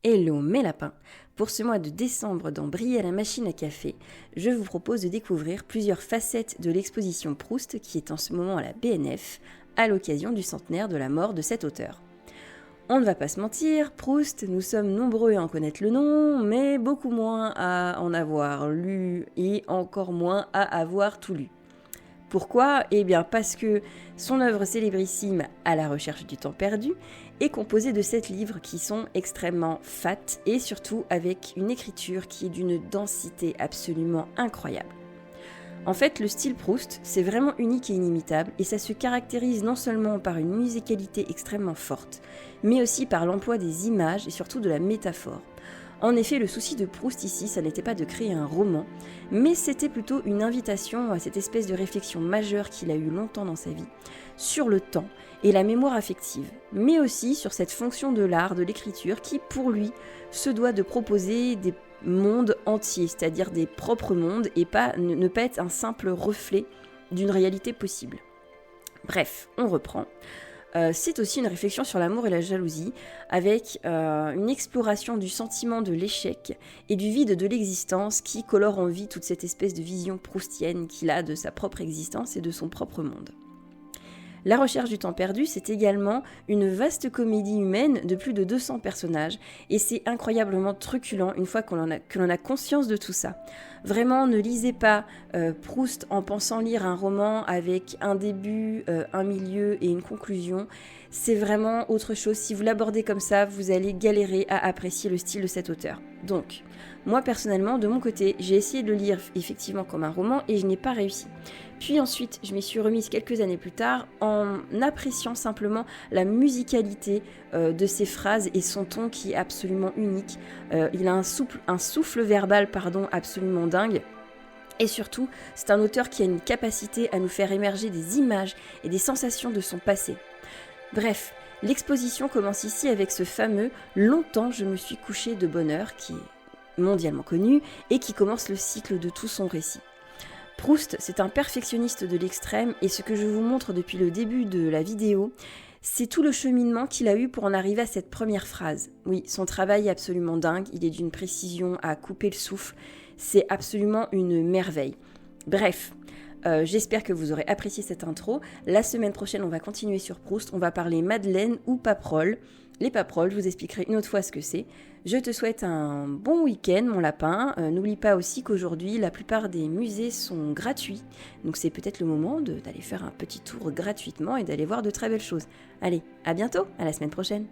Hello mes lapins. Pour ce mois de décembre dans Briller à la machine à café, je vous propose de découvrir plusieurs facettes de l'exposition Proust qui est en ce moment à la BNF à l'occasion du centenaire de la mort de cet auteur. On ne va pas se mentir, Proust, nous sommes nombreux à en connaître le nom, mais beaucoup moins à en avoir lu et encore moins à avoir tout lu. Pourquoi ? Eh bien parce que son œuvre célébrissime À la recherche du temps perdu est composée de 7 livres qui sont extrêmement fat et surtout avec une écriture qui est d'une densité absolument incroyable. En fait, le style Proust, c'est vraiment unique et inimitable et ça se caractérise non seulement par une musicalité extrêmement forte, mais aussi par l'emploi des images et surtout de la métaphore. En effet, le souci de Proust ici, ça n'était pas de créer un roman, mais c'était plutôt une invitation à cette espèce de réflexion majeure qu'il a eue longtemps dans sa vie, sur le temps et la mémoire affective, mais aussi sur cette fonction de l'art, de l'écriture, qui pour lui se doit de proposer des mondes entiers, c'est-à-dire des propres mondes, et ne pas être un simple reflet d'une réalité possible. Bref, on reprend. C'est aussi une réflexion sur l'amour et la jalousie, avec une exploration du sentiment de l'échec et du vide de l'existence qui colore en vie toute cette espèce de vision proustienne qu'il a de sa propre existence et de son propre monde. La recherche du temps perdu, c'est également une vaste comédie humaine de plus de 200 personnages, et c'est incroyablement truculent une fois que l'on a conscience de tout ça. Vraiment, ne lisez pas Proust en pensant lire un roman avec un début, un milieu et une conclusion. C'est vraiment autre chose. Si vous l'abordez comme ça, vous allez galérer à apprécier le style de cet auteur. Donc, moi personnellement, de mon côté, j'ai essayé de le lire effectivement comme un roman et je n'ai pas réussi. Puis ensuite, je m'y suis remise quelques années plus tard en appréciant simplement la musicalité de ses phrases et son ton qui est absolument unique. Il a un souffle verbal absolument dingue. Et surtout, c'est un auteur qui a une capacité à nous faire émerger des images et des sensations de son passé. Bref, l'exposition commence ici avec ce fameux « Longtemps je me suis couché de bonne heure » qui est mondialement connu et qui commence le cycle de tout son récit. Proust, c'est un perfectionniste de l'extrême et ce que je vous montre depuis le début de la vidéo, c'est tout le cheminement qu'il a eu pour en arriver à cette première phrase. Oui, son travail est absolument dingue, il est d'une précision à couper le souffle, c'est absolument une merveille. Bref, j'espère que vous aurez apprécié cette intro. La semaine prochaine, on va continuer sur Proust, on va parler Madeleine ou Paperole. Les paperoles, je vous expliquerai une autre fois ce que c'est. Je te souhaite un bon week-end, mon lapin. N'oublie pas aussi qu'aujourd'hui, la plupart des musées sont gratuits. Donc c'est peut-être le moment d'aller faire un petit tour gratuitement et d'aller voir de très belles choses. Allez, à bientôt, à la semaine prochaine.